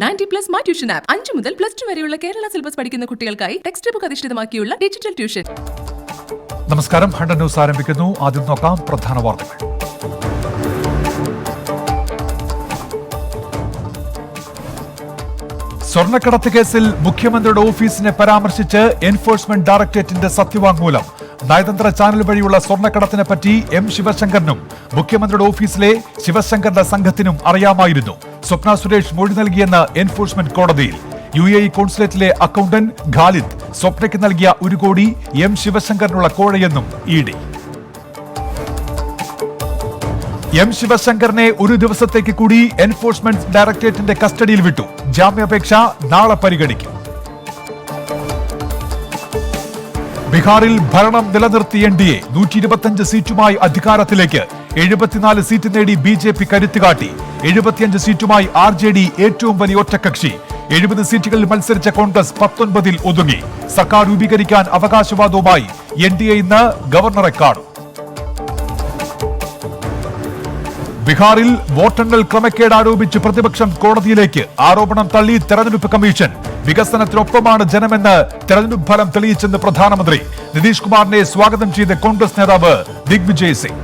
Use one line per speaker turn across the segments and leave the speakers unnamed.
90+ My Tuition App 5 മുതൽ +2 വരെയുള്ള Kerala syllabus പഠിക്കുന്ന കുട്ടികൾക്കായി ടെക്സ്റ്റ് ബുക്ക് അധിഷ്ഠിതമാക്കിയുള്ള ഡിജിറ്റൽ ട്യൂഷൻ.
നമസ്കാരം. 100 ന്യൂസ് ആരംഭിക്കുന്നു. ആദ്യം നോക്കാം പ്രധാന വാർത്തകൾ. സ്വർണ്ണക്കടത്ത് കേസിൽ മുഖ്യമന്ത്രിയുടെ ഓഫീസിനെ പരാമർശിച്ച് എൻഫോഴ്സ്മെന്റ് ഡയറക്ടറേറ്റിന്റെ സത്യവാങ്മൂലം. നയതന്ത്ര ചാനൽ വഴിയുള്ള സ്വർണ്ണക്കടത്തിനെ പറ്റി എം ശിവശങ്കറിനും മുഖ്യമന്ത്രിയുടെ ഓഫീസിലെ ശിവശങ്കറിന്റെ സംഘത്തിനും അറിയാമായിരുന്നു. സ്വപ്ന സുരേഷ് മൊഴി നൽകിയെന്ന് എൻഫോഴ്സ്മെന്റ് കോടതിയിൽ. UAE കോൺസുലേറ്റിലെ അക്കൗണ്ടന്റ് ഖാലിദ് സ്വപ്നയ്ക്ക് നൽകിയ 1 കോടി എം ശിവശങ്കറിനുള്ള കോഴയെന്നും ED. എം ശിവശങ്കറിനെ 1 ദിവസത്തേക്ക് കൂടി എൻഫോഴ്സ്മെന്റ് ഡയറക്ടറേറ്റിന്റെ കസ്റ്റഡിയിൽ വിട്ടു. ജാമ്യാപേക്ഷ നാളെ പരിഗണിക്കും. ബീഹാറിൽ ഭരണം നിലനിർത്തി NDA 125 സീറ്റുമായി അധികാരത്തിലേക്ക്. 74 സീറ്റ് നേടി BJP കരുത്തുകാട്ടി. 75 സീറ്റുമായി RJD ഏറ്റവും വലിയ ഒറ്റക്കക്ഷി. 70 സീറ്റുകളിൽ മത്സരിച്ച കോൺഗ്രസ് 19-ൽ ഒതുങ്ങി. സർക്കാർ രൂപീകരിക്കാൻ അവകാശവാദവുമായി NDA ഇന്ന് ഗവർണറെ കാണും. ബീഹാറിൽ വോട്ടെണ്ണൽ ക്രമക്കേട് ആരോപിച്ച് പ്രതിപക്ഷം കോടതിയിലേക്ക്. ആരോപണം തള്ളി തെരഞ്ഞെടുപ്പ് കമ്മീഷൻ. വികസനത്തിനൊപ്പമാണ് ജനമെന്ന് തെരഞ്ഞെടുപ്പ് ഫലം തെളിയിച്ചെന്ന് പ്രധാനമന്ത്രി. നിതീഷ് കുമാറിനെ സ്വാഗതം ചെയ്ത കോൺഗ്രസ് നേതാവ് ദിഗ്വിജയ് സിംഗ്.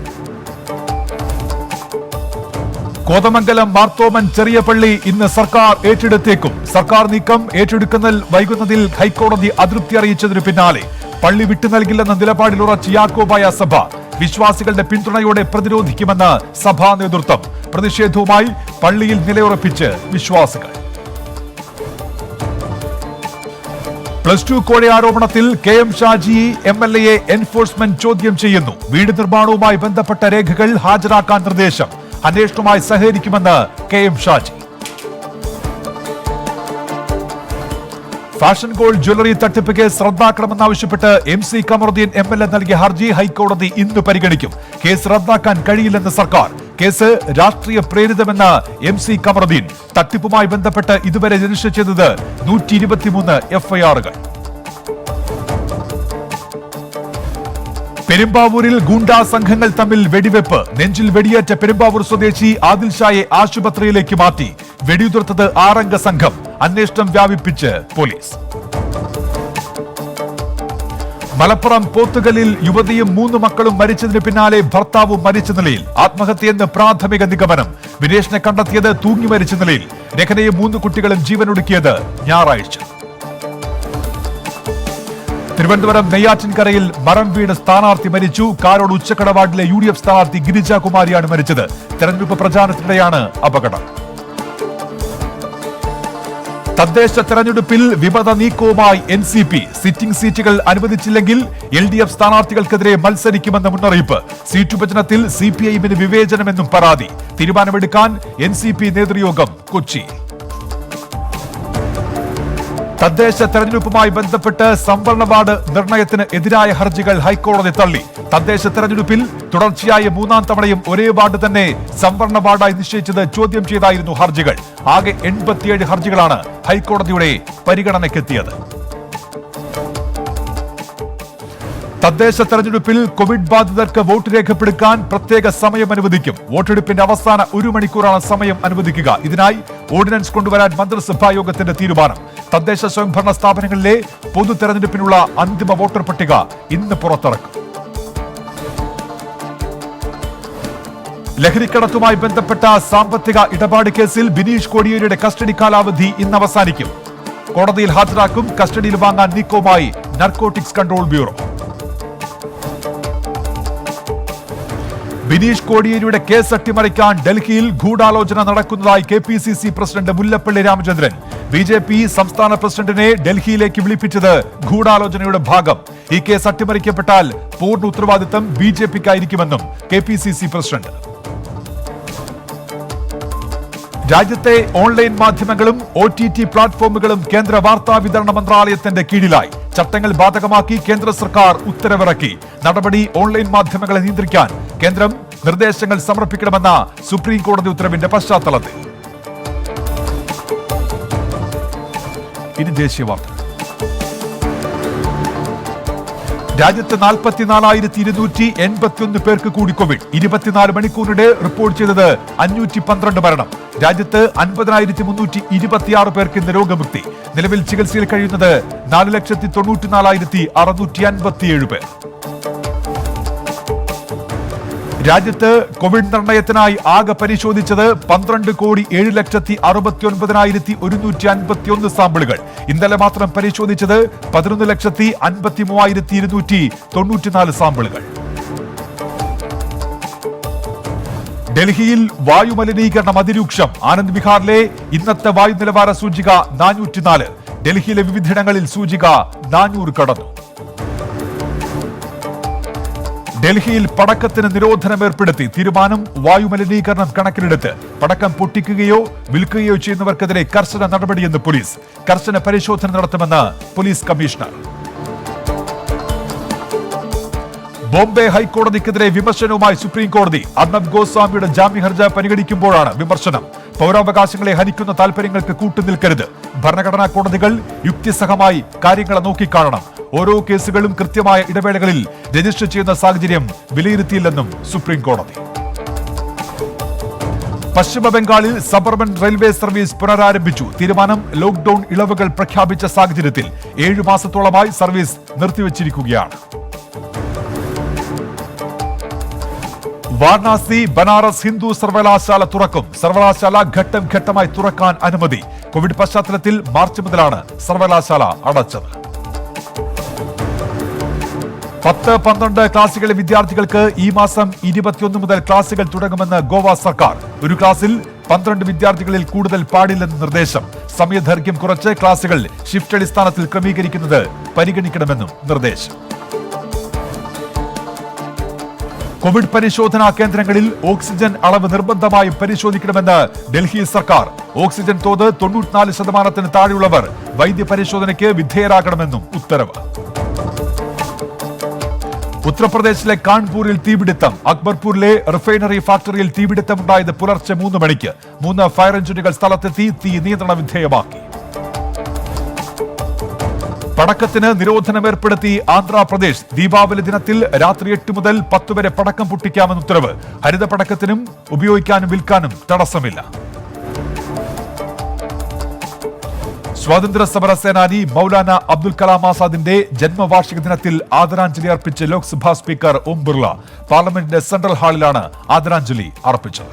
കോതമംഗലം മാർത്തോമൻ ചെറിയപള്ളി ഇന്ന് സർക്കാർ ഏറ്റെടുത്തേക്കും. സർക്കാർ നീക്കം ഏറ്റെടുക്കുന്നതിൽ വൈകുന്നതിൽ ഹൈക്കോടതി അതൃപ്തി അറിയിച്ചതിനു പിന്നാലെ പള്ളി വിട്ടു നൽകില്ലെന്ന നിലപാടിൽ ഉറച്ച യാക്കോബായ സഭ വിശ്വാസികളുടെ പിന്തുണയോടെ പ്രതിരോധിക്കുമെന്ന് സഭാ നേതൃത്വം. പ്രതിഷേധവുമായി പള്ളിയിൽ നിലയുറപ്പിച്ച് വിശ്വാസികൾ. +2 കോഴ ആരോപണത്തിൽ KM ഷാജി MLA എൻഫോഴ്സ്മെന്റ് ചോദ്യം ചെയ്യുന്നു. വീട് നിർമ്മാണവുമായി ബന്ധപ്പെട്ട രേഖകൾ ഹാജരാക്കാൻ നിർദ്ദേശം. അന്വേഷണവുമായി സഹകരിക്കുമെന്ന് KM Shaji. Fashion gold jewellery തട്ടിപ്പ് കേസ് റദ്ദാക്കണമെന്നാവശ്യപ്പെട്ട് MC കമറുദ്ദീൻ MLA നൽകിയ ഹർജി ഹൈക്കോടതി ഇന്ന് പരിഗണിക്കും. കേസ് റദ്ദാക്കാൻ കഴിയില്ലെന്ന് സർക്കാർ. കേസ് രാഷ്ട്രീയ പ്രേരിതമെന്ന് MC കമറുദ്ദീൻ. തട്ടിപ്പുമായി ബന്ധപ്പെട്ട് ഇതുവരെ രജിസ്റ്റർ ചെയ്തത് 123 FIR-കൾ. പെരുമ്പാവൂരിൽ ഗുണ്ടാ സംഘങ്ങൾ തമ്മിൽ വെടിവെപ്പ്. നെഞ്ചിൽ വെടിയേറ്റ പെരുമ്പാവൂർ സ്വദേശി ആദിൽ ഷായെ ആശുപത്രിയിലേക്ക് മാറ്റി. വെടിയുതിർത്തത് 6 അംഗ സംഘം. അന്വേഷണം വ്യാപിപ്പിച്ച് പോലീസ്. മലപ്പുറം പോത്തുകലിൽ യുവതിയും 3 മക്കളും മരിച്ചതിന് പിന്നാലെ ഭർത്താവും മരിച്ച നിലയിൽ. ആത്മഹത്യയെന്ന് പ്രാഥമിക നിഗമനം. വിനേഷിനെ കണ്ടെത്തിയത് തൂങ്ങി മരിച്ച നിലയിൽ. രഹനയും 3 കുട്ടികളും ജീവനൊടുക്കിയത് ഞായറാഴ്ച. തിരുവനന്തപുരം നെയ്യാറ്റിൻകരയിൽ മരം വീണ് സ്ഥാനാർത്ഥി മരിച്ചു. കാരോട് ഉച്ചക്കട വാർഡിലെ UDF സ്ഥാനാർത്ഥി ഗിരിജാകുമാരിയാണ് മരിച്ചത്. തെരഞ്ഞെടുപ്പ് പ്രചാരണത്തിനിടെയാണ് അപകടം. തദ്ദേശ തെരഞ്ഞെടുപ്പിൽ വിമത നീക്കവുമായി NCP. സിറ്റിംഗ് സീറ്റുകൾ അനുവദിച്ചില്ലെങ്കിൽ LDF സ്ഥാനാർത്ഥികൾക്കെതിരെ മത്സരിക്കുമെന്ന മുന്നറിയിപ്പ്. സീറ്റ് വിഭജനത്തിൽ CPI-ന് വിവേചനമെന്നും പരാതി. തീരുമാനമെടുക്കാൻ NCP നേതൃയോഗം കൊച്ചി. തദ്ദേശ തെരഞ്ഞെടുപ്പുമായി ബന്ധപ്പെട്ട് സംവരണ വാർഡ് നിർണയത്തിന് എതിരായ ഹർജികൾ ഹൈക്കോടതി തള്ളി. തദ്ദേശ തെരഞ്ഞെടുപ്പിൽ തുടർച്ചയായ 3-ാം തവണയും ഒരേ വാർഡ് തന്നെ സംവരണ വാർഡായി നിശ്ചയിച്ചത് ചോദ്യം ചെയ്തായിരുന്നു ഹർജികൾ. ആകെ 87 ഹർജികളാണ് ഹൈക്കോടതിയുടെ പരിഗണനയ്ക്കെത്തിയത്. തദ്ദേശ തെരഞ്ഞെടുപ്പിൽ കോവിഡ് ബാധിതർക്ക് വോട്ട് രേഖപ്പെടുത്താൻ പ്രത്യേക സമയം അനുവദിക്കും. വോട്ടെടുപ്പിന്റെ അവസാന 1 മണിക്കൂറാണ് സമയം അനുവദിക്കുക. ഇതിനായി ഓർഡിനൻസ് കൊണ്ടുവരാൻ മന്ത്രിസഭാ യോഗത്തിന്റെ തീരുമാനം. തദ്ദേശ സ്വയംഭരണ സ്ഥാപനങ്ങളിലെ പൊതു തെരഞ്ഞെടുപ്പിനുള്ള അന്തിമ വോട്ടർ പട്ടിക ഇന്ന് പുറത്തിറക്കും. ലഹരിക്കടത്തുമായി ബന്ധപ്പെട്ട സാമ്പത്തിക ഇടപാട് കേസിൽ ബിനീഷ് കോടിയേരിയുടെ കസ്റ്റഡി കാലാവധി ഇന്ന് അവസാനിക്കും. കോടതിയിൽ ഹാജരാക്കും. കസ്റ്റഡിയിൽ വാങ്ങാൻ നീക്കവുമായി നാർക്കോട്ടിക്സ് കൺട്രോൾ ബ്യൂറോ. ബിനീഷ് കോടിയേരിയുടെ കേസ് അട്ടിമറിക്കാൻ ഡൽഹിയിൽ ഗൂഢാലോചന നടക്കുന്നതായി KPCC president Mullappally Ramachandran. BJP സംസ്ഥാന പ്രസിഡന്റിനെ ഡൽഹിയിലേക്ക് വിളിപ്പിച്ചത് ഗൂഢാലോചനയുടെ ഭാഗം. ഈ കേസ് അട്ടിമറിക്കപ്പെട്ടാൽ പൂർണ്ണ ഉത്തരവാദിത്തം BJPക്കായിരിക്കുമെന്നും KPCC പ്രസിഡന്റ്. രാജ്യത്തെ ഓൺലൈൻ മാധ്യമങ്ങളും OTT പ്ലാറ്റ്ഫോമുകളും കേന്ദ്ര വാർത്താ വിതരണ മന്ത്രാലയത്തിന്റെ കീഴിലായി. ചട്ടങ്ങൾ ബാധകമാക്കി കേന്ദ്ര സർക്കാർ ഉത്തരവിറക്കി. നടപടി ഓൺലൈൻ മാധ്യമങ്ങളെ നിയന്ത്രിക്കാൻ കേന്ദ്രം നിർദ്ദേശങ്ങൾ സമർപ്പിക്കണമെന്ന സുപ്രീം കോടതി ഉത്തരവിന്റെ പശ്ചാത്തലത്തിൽ. ഇനി ദേശീയ വാർത്ത. രാജ്യത്ത് 44,281 പേർക്ക് കൂടി കോവിഡ്. 24 മണിക്കൂറിനിടെ റിപ്പോർട്ട് ചെയ്തത് 512 മരണം. രാജ്യത്ത് 50,326 പേർക്ക് ഇന്ന് രോഗമുക്തി. നിലവിൽ ചികിത്സയിൽ കഴിയുന്നത് 4,94,657 പേർ. രാജ്യത്ത് കോവിഡ് നിർണയത്തിനായി ആകെ പരിശോധിച്ചത് 12,7,69,151 സാമ്പിളുകൾ. ഇന്നലെ മാത്രം പരിശോധിച്ചത് 11,53,294 സാമ്പിളുകൾ. ഡൽഹിയിൽ വായുമലിനീകരണം അതിരൂക്ഷം. ആനന്ദ് വിഹാറിലെ ഇന്നത്തെ വായു നിലവാര സൂചിക 404. ഡൽഹിയിലെ വിവിധയിടങ്ങളിൽ സൂചിക 400 കടന്നു. ഡൽഹിയിൽ പടക്കത്തിന് നിരോധനം ഏർപ്പെടുത്തി. തീരുമാനം വായുമലിനീകരണം കണക്കിലെടുത്ത്. പടക്കം പൊട്ടിക്കുകയോ വിൽക്കുകയോ ചെയ്യുന്നവർക്കെതിരെ കർശന നടപടിയെന്ന് പോലീസ്. കർശന പരിശോധന നടത്തുമെന്ന് പോലീസ് കമ്മീഷണർ. ബോംബെ ഹൈക്കോടതിക്കെതിരെ വിമർശനവുമായി സുപ്രീം കോടതി. അർണബ് ഗോസ്വാമിയുടെ ജാമ്യ ഹർജി പരിഗണിക്കുമ്പോഴാണ് വിമർശനം. പൗരാവകാശങ്ങളെ ഹനിക്കുന്ന താൽപര്യങ്ങൾക്ക് കൂട്ടുനിൽക്കരുത്. ഭരണഘടനാ കോടതികൾ യുക്തിസഹമായി കാര്യങ്ങളെ നോക്കിക്കാണണം. ഓരോ കേസുകളും കൃത്യമായ ഇടവേളകളിൽ രജിസ്റ്റർ ചെയ്യുന്ന സാഹചര്യം വിലയിരുത്തിയില്ലെന്നും സുപ്രീം കോടതി. പശ്ചിമ ബംഗാളിൽ സബർബൻ റെയിൽവേ സർവീസ് പുനരാരംഭിച്ചു. തീരുമാനം ലോക്ഡൌൺ ഇളവുകൾ പ്രഖ്യാപിച്ച സാഹചര്യത്തിൽ 7 മാസത്തോളമായി സർവീസ് നിർത്തിവച്ചിരിക്കുകയാണ്. വാരണാസി ബനാറസ് ഹിന്ദു സർവകലാശാല തുറക്കും. സർവകലാശാല ഘട്ടം ഘട്ടമായി തുറക്കാൻ അനുമതി. കോവിഡ് പശ്ചാത്തലത്തിൽ മാർച്ച് മുതലാണ് സർവകലാശാല അടച്ചത്. 10-12 ക്ലാസുകളിലെ വിദ്യാർത്ഥികൾക്ക് ഈ മാസം 21 മുതൽ ക്ലാസുകൾ തുടങ്ങുമെന്ന് ഗോവ സർക്കാർ. ഒരു ക്ലാസിൽ 12 വിദ്യാർത്ഥികളിൽ കൂടുതൽ പാടില്ലെന്ന് നിർദ്ദേശം. സമയദൈർഘ്യം കുറച്ച് ക്ലാസുകൾ ഷിഫ്റ്റ് അടിസ്ഥാനത്തിൽ ക്രമീകരിക്കുന്നത് പരിഗണിക്കണമെന്നും നിർദ്ദേശം. കോവിഡ് പരിശോധനാ കേന്ദ്രങ്ങളിൽ ഓക്സിജൻ അളവ് നിർബന്ധമായും പരിശോധിക്കണമെന്ന് ഡൽഹി സർക്കാർ. ഓക്സിജൻ തോത് 94% താഴെയുള്ളവർ വൈദ്യപരിശോധനയ്ക്ക് വിധേയരാകണമെന്നും ഉത്തരവ്. ഉത്തർപ്രദേശിലെ കാൺപൂരിൽ തീപിടുത്തം. അക്ബർപൂരിലെ റിഫൈനറി ഫാക്ടറിയിൽ തീപിടുത്തമുണ്ടായത് പുലർച്ചെ 3 മണിക്ക്. 3 ഫയർ എഞ്ചിനുകൾ സ്ഥലത്തെത്തി തീ നിയന്ത്രണ വിധേയമാക്കി. പടക്കത്തിന് നിരോധനം ഏർപ്പെടുത്തി ആന്ധ്രാപ്രദേശ്. ദീപാവലി ദിനത്തിൽ രാത്രി 8 മുതൽ 10 വരെ പടക്കം പൊട്ടിക്കാമെന്ന് ഉത്തരവ്. ഹരിത പടക്കത്തിനും ഉപയോഗിക്കാനും വിൽക്കാനും തടസ്സമില്ല. സ്വാതന്ത്ര്യ സമര സേനാനി മൗലാന അബ്ദുൽ കലാം ആസാദിന്റെ ജന്മവാർഷിക ദിനത്തിൽ ആദരാഞ്ജലി അർപ്പിച്ച് ലോക്സഭാ സ്പീക്കർ ഓം ബിർള. പാർലമെന്റിന്റെ സെൻട്രൽ ഹാളിലാണ് ആദരാഞ്ജലി അർപ്പിച്ചത്.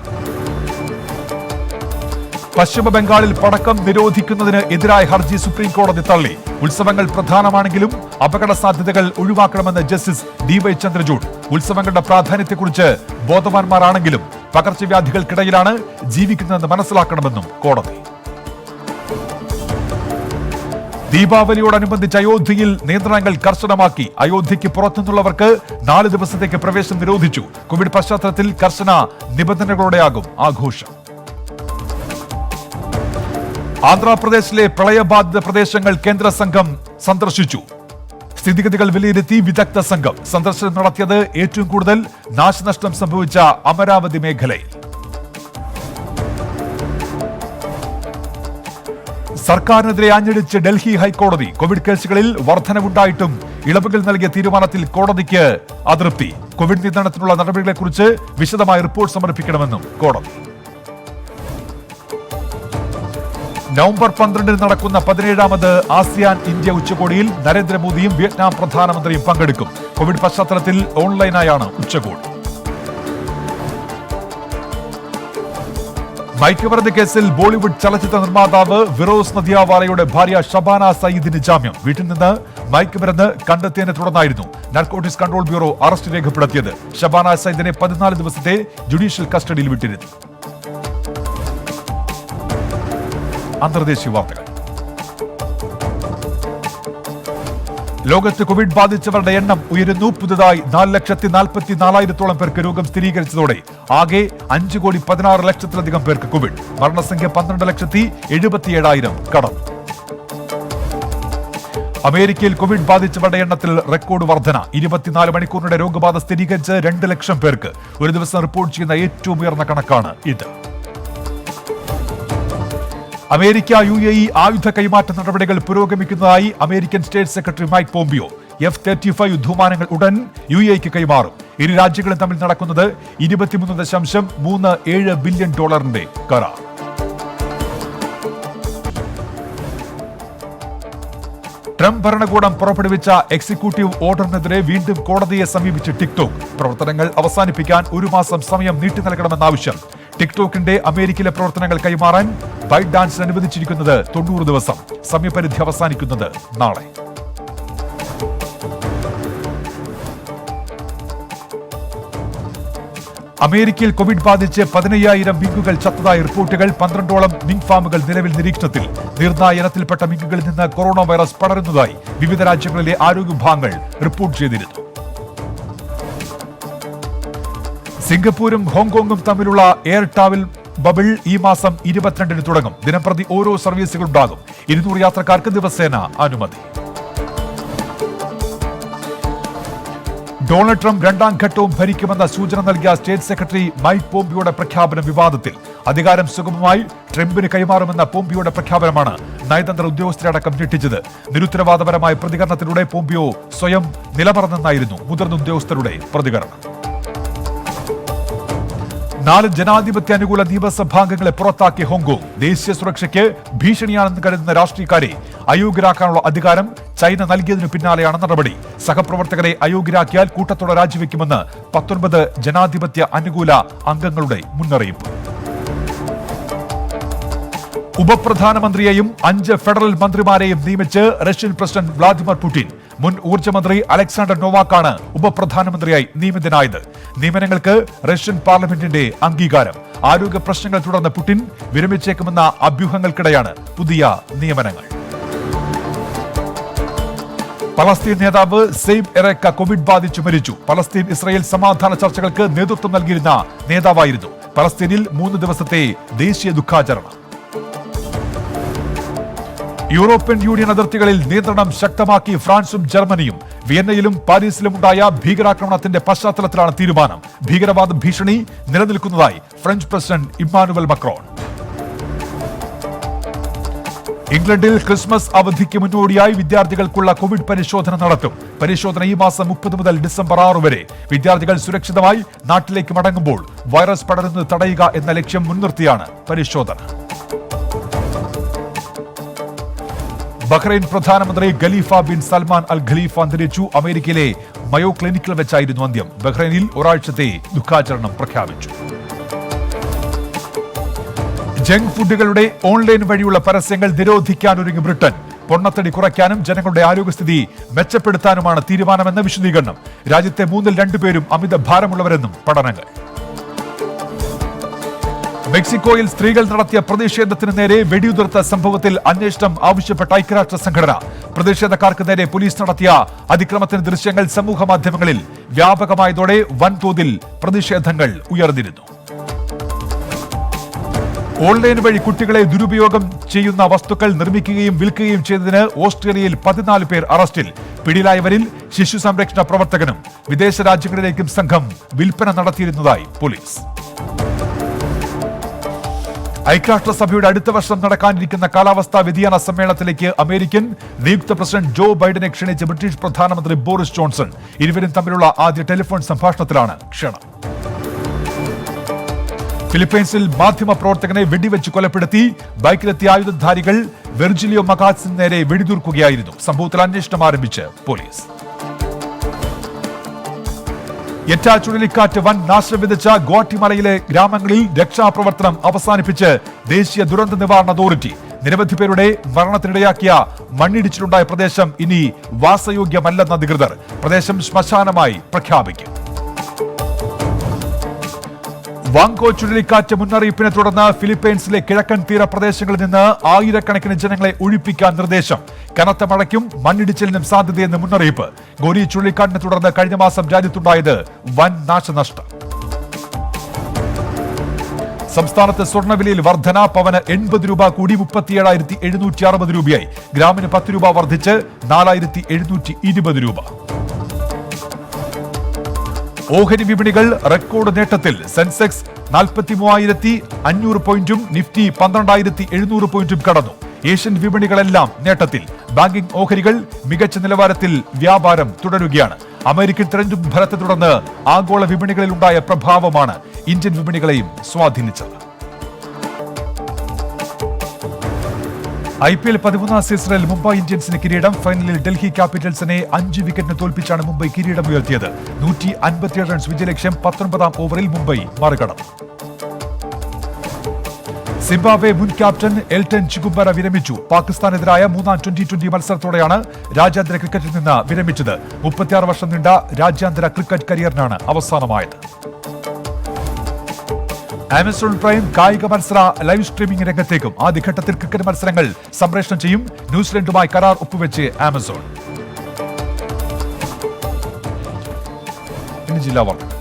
പശ്ചിമ ബംഗാളിൽ പടക്കം നിരോധിക്കുന്നതിന് എതിരായ ഹർജി സുപ്രീം കോടതി തള്ളി. ഉത്സവങ്ങൾ പ്രധാനമാണെങ്കിലും അപകട സാധ്യതകൾ ഒഴിവാക്കണമെന്ന് ജസ്റ്റിസ് DY ചന്ദ്രചൂഡ്. ഉത്സവങ്ങളുടെ പ്രാധാന്യത്തെക്കുറിച്ച് ബോധവാന്മാരാണെങ്കിലും പകർച്ചവ്യാധികൾക്കിടയിലാണ് ജീവിക്കുന്നതെന്ന് മനസ്സിലാക്കണമെന്നും കോടതി. ദീപാവലിയോടനുബന്ധിച്ച് അയോധ്യയിൽ നിയന്ത്രണങ്ങൾ കർശനമാക്കി. അയോധ്യയ്ക്ക് പുറത്തുനിന്നുള്ളവർക്ക് 4 ദിവസത്തേക്ക് പ്രവേശനം നിരോധിച്ചു. കോവിഡ് പശ്ചാത്തലത്തിൽ കർശന നിബന്ധനകളോടെയാകും ആഘോഷം. ആന്ധ്രാപ്രദേശിലെ പ്രളയബാധിത പ്രദേശങ്ങൾ കേന്ദ്ര സംഘം സന്ദർശിച്ചു. സ്ഥിതിഗതികൾ വിലയിരുത്തി വിദഗ്ധ സംഘം. സന്ദർശനം നടത്തിയത് ഏറ്റവും കൂടുതൽ നാശനഷ്ടം സംഭവിച്ച അമരാവതി മേഖലയിൽ. സർക്കാരിനെതിരെ ആഞ്ഞടിച്ച് ഡൽഹി ഹൈക്കോടതി. കോവിഡ് കേസുകളിൽ വർധനവുണ്ടായിട്ടും ഇളവുകൾ നൽകിയ തീരുമാനത്തിൽ കോടതിക്ക് അതൃപ്തി. കോവിഡ് നിയന്ത്രണത്തിനുള്ള നടപടികളെക്കുറിച്ച് വിശദമായ റിപ്പോർട്ട് സമർപ്പിക്കണമെന്നും കോടതി. നവംബർ 12 നടക്കുന്ന 17ാമത് ആസിയാൻ ഇന്ത്യ ഉച്ചകോടിയിൽ നരേന്ദ്രമോദിയും വിയറ്റ്നാം പ്രധാനമന്ത്രിയും പങ്കെടുക്കും. കോവിഡ് പശ്ചാത്തലത്തിൽ ഓൺലൈനായാണ് ഉച്ചകോടി. മയക്കുമരുന്ന് കേസിൽ ബോളിവുഡ് ചലച്ചിത്ര നിർമ്മാതാവ് ഫിറോസ് നദിയാവാലയുടെ ഭാര്യ ഷബാന സയ്യിദിന് ജാമ്യം. വീട്ടിൽ നിന്ന് മയക്കുമരുന്ന് കണ്ടെത്തിയതിനെ തുടർന്നായിരുന്നു നാർക്കോട്ടിക്സ് കൺട്രോൾ ബ്യൂറോ അറസ്റ്റ് രേഖപ്പെടുത്തിയത്. ഷബാന സയ്യിദിനെ 14 ദിവസത്തെ ജുഡീഷ്യൽ കസ്റ്റഡിയിൽ വിട്ടിരുന്നു. അന്തർദേശീയ വാർത്തകൾ. ലോകത്ത് കോവിഡ് ബാധിച്ചവരുടെ എണ്ണം ഉയരുന്നു. പുതുതായി 4,44,000 പേർക്ക് രോഗം സ്ഥിരീകരിച്ചതോടെ ആകെ 5,16,00,000 പേർക്ക് കോവിഡ്. മരണസംഖ്യ 12,77,000 കടന്നു. അമേരിക്കയിൽ കോവിഡ് ബാധിച്ചവരുടെ എണ്ണത്തിൽ റെക്കോർഡ് വർധന. 24 മണിക്കൂറിനിടെ രോഗബാധ സ്ഥിരീകരിച്ച് 2 ലക്ഷം പേർക്ക്. ഒരു ദിവസം റിപ്പോർട്ട് ചെയ്യുന്ന ഏറ്റവും ഉയർന്ന കണക്കാണ് ഇത്. അമേരിക്ക UAE ആയുധ കൈമാറ്റ നടപടികൾ പുരോഗമിക്കുന്നതായി American state secretary Mike Pompeo. F-35 യുദ്ധവിമാനങ്ങൾ ഉടൻ UAEക്ക് കൈമാറും. ഇരു രാജ്യങ്ങളും തമ്മിൽ നടക്കുന്നത് $23.37 ബില്യൺ കരാർ. ട്രംപ് ഭരണകൂടം പുറപ്പെടുവിച്ച എക്സിക്യൂട്ടീവ് ഓർഡറിനെതിരെ വീണ്ടും കോടതിയെ സമീപിച്ച് ടിക്ടോക്ക്. പ്രവർത്തനങ്ങൾ അവസാനിപ്പിക്കാൻ 1 മാസം സമയം നീട്ടി നൽകണമെന്ന ആവശ്യം. ടിക്ടോക്കിന്റെ അമേരിക്കയിലെ പ്രവർത്തനങ്ങൾ കൈമാറാൻ ബൈറ്റ് ഡാൻസിന് അനുവദിച്ചിരിക്കുന്നത് 90 ദിവസം. സമയപരിധി അവസാനിക്കുന്നത് നാളെ. അമേരിക്കയിൽ കോവിഡ് ബാധിച്ച് 15,000 മിങ്കുകൾ ചത്തതായി റിപ്പോർട്ടുകൾ. 12ഓളം മിങ്ക് ഫാമുകൾ നിലവിൽ നിരീക്ഷണത്തിൽ. നിർണായ ഇനത്തിൽപ്പെട്ട മിങ്കുകളിൽ നിന്ന് കൊറോണ വൈറസ് പടരുന്നതായി വിവിധ രാജ്യങ്ങളിലെ ആരോഗ്യ വിഭാഗങ്ങൾ റിപ്പോർട്ട് ചെയ്തിരുന്നു. സിംഗപ്പൂരും ഹോങ്കോങ്ങും തമ്മിലുള്ള എയർ ട്രാവൽ ബബിൾ ഈ മാസം 22-ന് തുടങ്ങും. ദിനംപ്രതി ഓരോ സർവീസുകളുണ്ടാകും. 200 യാത്രക്കാർക്ക് ദിവസേന അനുമതി. ഡൊണാൾഡ് ട്രംപ് 2ാം ഘട്ടവും ഭരിക്കുമെന്ന സൂചന നൽകിയ സ്റ്റേറ്റ് സെക്രട്ടറി മൈക്ക് പോംപിയോയുടെ പ്രഖ്യാപനം വിവാദത്തിൽ. അധികാരം സുഗമമായി ട്രംപിന് കൈമാറുമെന്ന പോംപിയോയുടെ പ്രഖ്യാപനമാണ് നയതന്ത്ര ഉദ്യോഗസ്ഥരടക്കം ഞെട്ടിച്ചത്. നിരുത്തരവാദപരമായ പ്രതികരണത്തിലൂടെ പോംപിയോ സ്വയം നിലമറന്നെന്നായിരുന്നു മുതിർന്ന ഉദ്യോഗസ്ഥരുടെ പ്രതികരണം. 4 ജനാധിപത്യ അനുകൂല നിയമസഭാംഗങ്ങളെ പുറത്താക്കിയ ഹോങ്കോങ്. ദേശീയ സുരക്ഷയ്ക്ക് ഭീഷണിയാണെന്ന് കരുതുന്ന രാഷ്ട്രീയക്കാരെ അയോഗ്യരാക്കാനുള്ള അധികാരം ചൈന നൽകിയതിനു പിന്നാലെയാണ് നടപടി. സഹപ്രവർത്തകരെ അയോഗ്യരാക്കിയാൽ കൂട്ടത്തോടെ രാജിവെക്കുമെന്ന് 19 ജനാധിപത്യ അനുകൂല അംഗങ്ങളുടെ മുന്നറിയിപ്പ്. ഉപപ്രധാനമന്ത്രിയെയും 5 ഫെഡറൽ മന്ത്രിമാരെയും നിയമിച്ച് റഷ്യൻ പ്രസിഡന്റ് വ്ളാദിമിർ പുടിൻ. മുൻ ഊർജ്ജമന്ത്രി അലക്സാണ്ടർ നോവാക്കാണ് ഉപപ്രധാനമന്ത്രിയായി നിയമിതനായത്. നിയമനങ്ങൾക്ക് റഷ്യൻ പാർലമെന്റിന്റെ അംഗീകാരം. ആരോഗ്യ പ്രശ്നങ്ങൾ തുടർന്ന് പുടിൻ വിരമിച്ചേക്കുമെന്ന അഭ്യൂഹങ്ങൾക്കിടെയാണ് പുതിയ നിയമനങ്ങൾ. പലസ്തീൻ നേതാവ് സെയ്ബ് എറേക്ക കോവിഡ് ബാധിച്ചു മരിച്ചു. പലസ്തീൻ ഇസ്രായേൽ സമാധാന ചർച്ചകൾക്ക് നേതൃത്വം നൽകിയിരുന്ന നേതാവായിരുന്നു. പലസ്തീനിൽ 3 ദിവസത്തെ ദേശീയ ദുഃഖാചരണം. യൂറോപ്യൻ യൂണിയൻ അതിർത്തികളിൽ നിയന്ത്രണം ശക്തമാക്കി ഫ്രാൻസും ജർമ്മനിയും. വിയന്നയിലും പാരീസിലും ഉണ്ടായ ഭീകരാക്രമണത്തിന്റെ പശ്ചാത്തലത്തിലാണ് തീരുമാനം. ഭീകരവാദ ഭീഷണി നിലനിൽക്കുന്നതായി ഫ്രഞ്ച് പ്രസിഡന്റ് ഇമ്മാനുവൽ മക്രോൺ. ഇംഗ്ലണ്ടിൽ ക്രിസ്മസ് അവധിക്ക് മുന്നോടിയായി വിദ്യാർത്ഥികൾക്കുള്ള കോവിഡ് പരിശോധന നടത്തും. പരിശോധന ഈ മാസം 30 മുതൽ ഡിസംബർ 6 വരെ. വിദ്യാർത്ഥികൾ സുരക്ഷിതമായി നാട്ടിലേക്ക് മടങ്ങുമ്പോൾ വൈറസ് പടരുന്നത് തടയുക എന്ന ലക്ഷ്യം മുൻനിർത്തിയാണ് പരിശോധന. ബഹ്റൈൻ പ്രധാനമന്ത്രി ഖലീഫ ബിൻ സൽമാൻ അൽ ഖലീഫ അന്തരിച്ചു. അമേരിക്കയിലെ മയോ ക്ലിനിക്കിൽ വെച്ചായിരുന്നു അന്ത്യം. ബഹ്റൈനിൽ ഒരാഴ്ചത്തെ ദുഃഖാചരണം പ്രഖ്യാപിച്ചു. ജങ്ക് ഫുഡുകളുടെ ഓൺലൈൻ വഴിയുള്ള പരസ്യങ്ങൾ നിരോധിക്കാനൊരുങ്ങി ബ്രിട്ടൻ. പൊണ്ണത്തടി കുറയ്ക്കാനും ജനങ്ങളുടെ ആരോഗ്യസ്ഥിതി മെച്ചപ്പെടുത്താനുമാണ് തീരുമാനമെന്ന വിശദീകരണം. രാജ്യത്തെ 3-ൽ 2 പേരും അമിത ഭാരമുള്ളവരെന്നും പഠനങ്ങൾ. മെക്സിക്കോയിൽ സ്ത്രീകൾ നടത്തിയ പ്രതിഷേധത്തിന് നേരെ വെടിയുതിർത്ത സംഭവത്തിൽ അന്വേഷണം ആവശ്യപ്പെട്ട ഐക്യരാഷ്ട്ര സംഘടന. പ്രതിഷേധക്കാർക്ക് നേരെ പോലീസ് നടത്തിയ അതിക്രമത്തിന്റെ ദൃശ്യങ്ങൾ സമൂഹ മാധ്യമങ്ങളിൽ വ്യാപകമായതോടെ വൻതോതിൽ പ്രതിഷേധങ്ങൾ ഉയർന്നിരുന്നു. ഓൺലൈൻ വഴി കുട്ടികളെ ദുരുപയോഗം ചെയ്യുന്ന വസ്തുക്കൾ നിർമ്മിക്കുകയും വിൽക്കുകയും ചെയ്തതിന് ഓസ്ട്രേലിയയിൽ 14 പേർ അറസ്റ്റിൽ. പിടിയിലായവരിൽ ശിശു സംരക്ഷണ പ്രവർത്തകനും വിദേശ രാജ്യങ്ങളിലേക്കും സംഘം വിൽപ്പന നടത്തിയിരുന്നതായി പോലീസ്. ഐക്യരാഷ്ട്രസഭയുടെ അടുത്ത വർഷം നടക്കാനിരിക്കുന്ന കാലാവസ്ഥാ വ്യതിയാന സമ്മേളനത്തിലേക്ക് അമേരിക്കൻ നിയുക്ത പ്രസിഡന്റ് ജോ ബൈഡനെ ക്ഷണിച്ച് ബ്രിട്ടീഷ് പ്രധാനമന്ത്രി ബോറിസ് ജോൺസൺ. ഇരുവരും തമ്മിലുള്ള ആദ്യ ടെലിഫോൺ സംഭാഷണത്തിലാണ് ക്ഷണം. ഫിലിപ്പൈൻസിൽ മാധ്യമ പ്രവർത്തകനെ വെടിവെച്ച് കൊലപ്പെടുത്തി. ബൈക്കിലെത്തിയ ആയുധധാരികൾ വെർജിലിയോ മകാസിന് നേരെ വെടിതീർക്കുകയായിരുന്നു. സംഭവത്തിൽ അന്വേഷണം ആരംഭിച്ച് പോലീസ്. എറ്റ ചുഴലിക്കാറ്റ് വൻ നാശം വിതച്ച ഗ്വാട്ടിമലയിലെ ഗ്രാമങ്ങളിൽ രക്ഷാപ്രവർത്തനം അവസാനിപ്പിച്ച് ദേശീയ ദുരന്ത നിവാരണ അതോറിറ്റി. നിരവധി പേരുടെ മരണത്തിനിടയാക്കിയ മണ്ണിടിച്ചിലുണ്ടായ പ്രദേശം ഇനി വാസയോഗ്യമല്ലെന്ന് അധികൃതർ. പ്രദേശം ശ്മശാനമായി പ്രഖ്യാപിക്കും. വാങ്കോ ചുഴലിക്കാറ്റ് മുന്നറിയിപ്പിനെ തുടർന്ന് ഫിലിപ്പൈൻസിലെ കിഴക്കൻ തീരപ്രദേശങ്ങളിൽ നിന്ന് ആയിരക്കണക്കിന് ജനങ്ങളെ ഒഴിപ്പിക്കാൻ നിർദ്ദേശം. കനത്ത മഴയ്ക്കും മണ്ണിടിച്ചിലിനും സാധ്യതയെന്ന് മുന്നറിയിപ്പ്. ഗോരി ചുഴലിക്കാറ്റിനെ തുടർന്ന് കഴിഞ്ഞ മാസം രാജ്യത്തുണ്ടായത് വൻ നാശനഷ്ടം. സംസ്ഥാനത്ത് സ്വർണ്ണവിലയിൽ വർധന. പവന് 80 രൂപ കൂടി 37,760 രൂപയായി. ഗ്രാമിന് 10 രൂപ വർദ്ധിച്ച് 4,720 രൂപ. ഓഹരി വിപണികൾ റെക്കോർഡ് നേട്ടത്തിൽ. സെൻസെക്സ് 43,500 പോയിന്റും നിഫ്റ്റി 12,700 പോയിന്റും കടന്നു. ഏഷ്യൻ വിപണികളെല്ലാം നേട്ടത്തിൽ. ബാങ്കിംഗ് ഓഹരികൾ മികച്ച നിലവാരത്തിൽ വ്യാപാരം തുടരുകയാണ്. അമേരിക്കൻ തെരഞ്ഞെടുപ്പ് ഫലത്തെ തുടർന്ന് ആഗോള വിപണികളിലുണ്ടായ പ്രഭാവമാണ് ഇന്ത്യൻ വിപണികളെയും സ്വാധീനിച്ചത്. IPL 13ാം സീസണിൽ മുംബൈ ഇന്ത്യൻസിന് കിരീടം. ഫൈനലിൽ ഡൽഹി ക്യാപിറ്റൽസിനെ 5 വിക്കറ്റിന് തോൽപ്പിച്ചാണ് മുംബൈ കിരീടമുയർത്തിയത്. 157 റൺസ് വിജയലക്ഷ്യം. 19ാം ഓവറിൽ മുംബൈ മറികടന്നു. സിംബാബ്വെ മുൻ ക്യാപ്റ്റൻ എൽട്ടൺ ചിഗുംബര വിരമിച്ചു. പാകിസ്ഥാനെതിരായ 3ാം T20 മത്സരത്തോടെയാണ് രാജ്യാന്തര ക്രിക്കറ്റിൽ നിന്ന് വിരമിച്ചത്. 36 വർഷം നീണ്ട രാജ്യാന്തര ക്രിക്കറ്റ് കരിയറിനാണ് അവസാനമായത്. ആമസോൺ പ്രൈം കായിക മത്സര ലൈവ് സ്ട്രീമിംഗ് രംഗത്തേക്കും. ആദ്യഘട്ടത്തിൽ ക്രിക്കറ്റ് മത്സരങ്ങൾ സംപ്രേഷണം ചെയ്യും. ന്യൂസിലൻഡുമായി കരാർ ഒപ്പുവെച്ച് ആമസോൺ. ജില്ലാ വാർത്ത.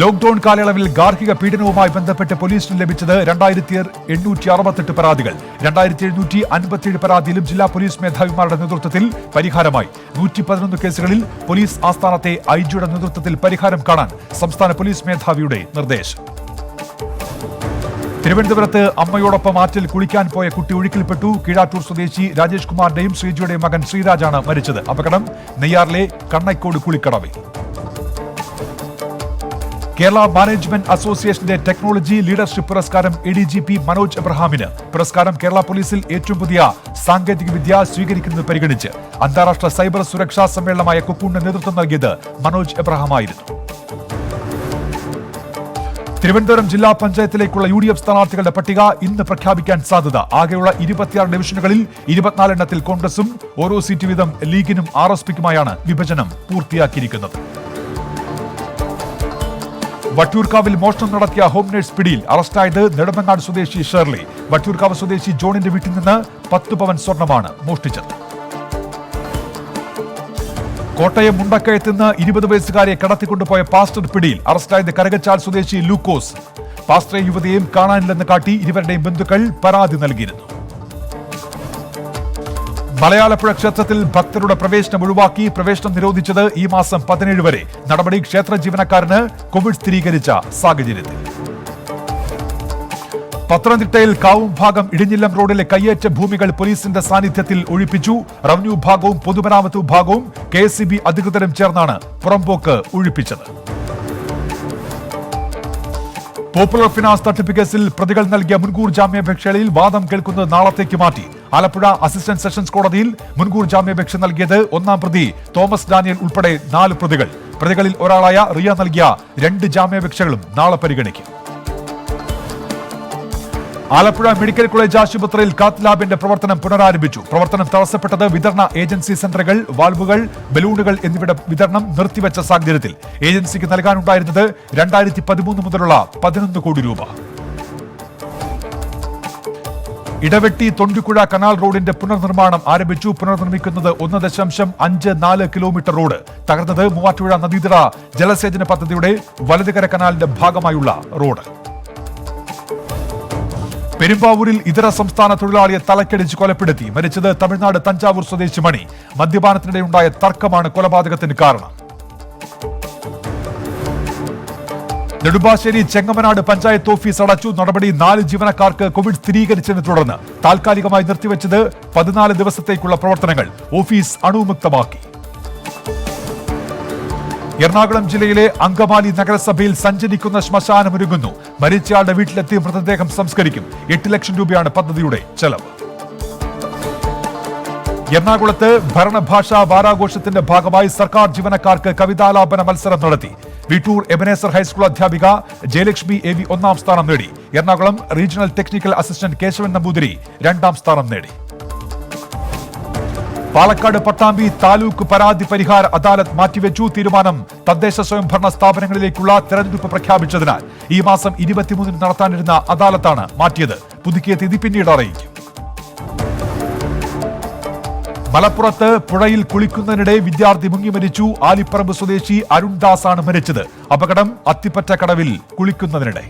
ലോക്ഡൌൺ കാലയളവിൽ ഗാർഹിക പീഡനവുമായി ബന്ധപ്പെട്ട് പോലീസിന് ലഭിച്ചത് 2868 പരാതികൾ. 2757 പരാതിയിലും ജില്ലാ പോലീസ് മേധാവിമാരുടെ നേതൃത്വത്തിൽ പരിഹാരമായി. 111 കേസുകളിൽ പോലീസ് ആസ്ഥാനത്തെ IG-യുടെ നേതൃത്വത്തിൽ പരിഹാരം കാണാൻ സംസ്ഥാന പോലീസ് മേധാവിയുടെ നിർദ്ദേശം. തിരുവനന്തപുരത്ത് അമ്മയോടൊപ്പം ആറ്റിൽ കുളിക്കാൻ പോയ കുട്ടി ഒഴുക്കിൽപ്പെട്ടു. കീഴാറ്റൂർ സ്വദേശി രാജേഷ് കുമാറിന്റെയും ശ്രീജിയുടെയും മകൻ ശ്രീരാജാണ് മരിച്ചത്. അപകടം നെയ്യാറിലെ കണ്ണൈക്കോട് കുളിക്കടവിൽ. കേരള മാനേജ്മെന്റ് അസോസിയേഷന്റെ ടെക്നോളജി ലീഡർഷിപ്പ് പുരസ്കാരം ADGP മനോജ് എബ്രഹാമിന്. പുരസ്കാരം കേരള പോലീസിൽ ഏറ്റവും പുതിയ സാങ്കേതിക വിദ്യ സ്വീകരിക്കുന്നത് പരിഗണിച്ച് അന്താരാഷ്ട്ര സൈബർ സുരക്ഷാ സമ്മേളനമായ കൊക്കൂണിന് നേതൃത്വം നൽകിയത് മനോജ് എബ്രഹാമായിരുന്നു. തിരുവനന്തപുരം ജില്ലാ പഞ്ചായത്തിലേക്കുള്ള UDF സ്ഥാനാർത്ഥികളുടെ പട്ടിക ഇന്ന് പ്രഖ്യാപിക്കാൻ സാധ്യത. ആകെയുള്ള 26 ഡിവിഷനുകളിൽ 24 എണ്ണത്തിൽ കോൺഗ്രസും ഓരോ സീറ്റ് വീതം ലീഗിനും RSPക്കുമായാണ് വിഭജനം പൂർത്തിയാക്കിയിരിക്കുന്നത്. വട്ടിയൂർക്കാവിൽ മോഷണം നടത്തിയ ഹോം നഴ്സ് പിടിയിൽ. അറസ്റ്റായത് നെടുമങ്ങാട് സ്വദേശി ഷേർലി. വട്ടിയൂർക്കാവ് സ്വദേശി ജോണിന്റെ വീട്ടിൽ നിന്ന് 10 പവൻ സ്വർണമാണ് മോഷ്ടിച്ചത്. കോട്ടയം മുണ്ടക്കയത്ത് നിന്ന് 20 വയസ്സുകാരെ കടത്തിക്കൊണ്ടുപോയ പാസ്റ്റർ പിടിയിൽ. അറസ്റ്റായത് കരകച്ചാൽ സ്വദേശി ലൂക്കോസ്. പാസ്റ്ററെ യുവതിയെയും കാണാനില്ലെന്ന് കാട്ടി ഇരുവരുടെയും ബന്ധുക്കൾ പരാതി നൽകിയിരുന്നു. മലയാളപ്പുഴ ക്ഷേത്രത്തിൽ ഭക്തരുടെ പ്രവേശനം ഒഴിവാക്കി. പ്രവേശനം നിരോധിച്ചത് ഈ മാസം 17 വരെ. നടപടി ക്ഷേത്ര ജീവനക്കാരന് കോവിഡ് സ്ഥിരീകരിച്ച സാഹചര്യത്തിൽ. പത്തനംതിട്ടയിൽ കാവുംഭാഗം ഇടിഞ്ഞില്ലം റോഡിലെ കയ്യേറ്റ ഭൂമികൾ പോലീസിന്റെ സാന്നിധ്യത്തിൽ ഒഴിപ്പിച്ചു. റവന്യൂ വിഭാഗവും പൊതുമരാമത്ത് വിഭാഗവും KSEB അധികൃതരും ചേർന്നാണ് പുറമ്പോക്ക് ഒഴിപ്പിച്ചത്. പോപ്പുലർ ഫിനാൻസ് തട്ടിപ്പ് കേസിൽ പ്രതികൾ നൽകിയ മുൻകൂർ ജാമ്യാപേക്ഷയിൽ വാദം കേൾക്കുന്നത് നാളത്തേക്ക് മാറ്റി. ആലപ്പുഴ അസിസ്റ്റന്റ് സെഷൻസ് കോടതിയിൽ മുൻകൂർ ജാമ്യാപേക്ഷ നൽകിയത് 1ാം പ്രതി തോമസ് ഡാനിയൽ ഉൾപ്പെടെ 4 പ്രതികൾ. പ്രതികളിൽ ഒരാളായ റിയ നൽകിയ 2 ജാമ്യാപേക്ഷകളും നാളെ പരിഗണിക്കും. ആലപ്പുഴ മെഡിക്കൽ കോളേജ് ആശുപത്രിയിൽ കാത്ത് ലാബിന്റെ പ്രവർത്തനം പുനരാരംഭിച്ചു. പ്രവർത്തനം തടസ്സപ്പെട്ടത് വിതരണ ഏജൻസി സെന്ററുകൾ, വാൽവുകൾ, ബലൂണുകൾ എന്നിവയുടെ വിതരണം നിർത്തിവെച്ച സാഹചര്യത്തിൽ. ഏജൻസിക്ക് നൽകാനുണ്ടായിരുന്നത് 2013 മുതലുള്ള 11 കോടി രൂപ. ഇടവെട്ടി തൊണ്ടിക്കുഴ കനാൽ റോഡിന്റെ പുനർനിർമ്മാണം ആരംഭിച്ചു. പുനർനിർമ്മിക്കുന്നത് 1.54 കിലോമീറ്റർ റോഡ്. തകർന്നത് മൂവാറ്റുപുഴ നദീതട ജലസേചന പദ്ധതിയുടെ വലതുകര കനാലിന്റെ ഭാഗമായുള്ള റോഡ്. പെരുമ്പാവൂരിൽ ഇതര സംസ്ഥാന തൊഴിലാളിയെ തലക്കടിച്ച് കൊലപ്പെടുത്തി. മരിച്ചത് തമിഴ്നാട് തഞ്ചാവൂർ സ്വദേശി മണി. മദ്യപാനത്തിനിടെയുണ്ടായ തർക്കമാണ് കൊലപാതകത്തിന് കാരണം. നെടുമ്പാശ്ശേരി ചെങ്ങമനാട് പഞ്ചായത്ത് ഓഫീസ് അടച്ചു. നടപടി 4 ജീവനക്കാർക്ക് കോവിഡ് സ്ഥിരീകരിച്ചതിനെ തുടർന്ന് താൽക്കാലികമായി നിർത്തിവെച്ചത് 14 ദിവസത്തേക്കുള്ള പ്രവർത്തനങ്ങൾ. ഓഫീസ് അണുവിമുക്തമാക്കി. എറണാകുളം ജില്ലയിലെ അങ്കമാലി നഗരസഭയിൽ സഞ്ചരിക്കുന്ന ശ്മശാനമൊരുങ്ങുന്നു. മരിച്ചയാളുടെ വീട്ടിലെത്തി മൃതദേഹം സംസ്കരിക്കും. 8 ലക്ഷം രൂപയാണ് പദ്ധതിയുടെ ചെലവ്. എറണാകുളത്ത് ഭരണഭാഷാ വാരാഘോഷത്തിന്റെ ഭാഗമായി സർക്കാർ ജീവനക്കാർക്ക് കവിതാലാപന മത്സരം നടത്തി. വീട്ടൂർ എബനേസർ ഹൈസ്കൂൾ അധ്യാപിക ജയലക്ഷ്മി AV 1ാം സ്ഥാനം നേടി. Ernakulam regional technical assistant Keshavan Namboothiri 2ാം സ്ഥാനം നേടി. പാലക്കാട് പട്ടാമ്പി താലൂക്ക് പരാതി പരിഹാര അദാലത്ത് മാറ്റിവെച്ചു. തീരുമാനം തദ്ദേശ സ്വയംഭരണ സ്ഥാപനങ്ങളിലേക്കുള്ള തെരഞ്ഞെടുപ്പ് പ്രഖ്യാപിച്ചതിനാൽ ഈ മാസം 23 നടത്താനിരുന്ന അദാലത്താണ് മാറ്റിയത്. പുതുക്കിയ തീയതി പിന്നീട് അറിയിക്കും. മലപ്പുറത്ത് പുഴയിൽ കുളിക്കുന്നതിനിടെ വിദ്യാർത്ഥി മുങ്ങി മരിച്ചു. ആലിപ്പറമ്പ് സ്വദേശി അരുൺദാസ് ആണ് മരിച്ചത്. അപകടം അത്തിപ്പറ്റ കടവിൽ കുളിക്കുന്നതിനിടെ.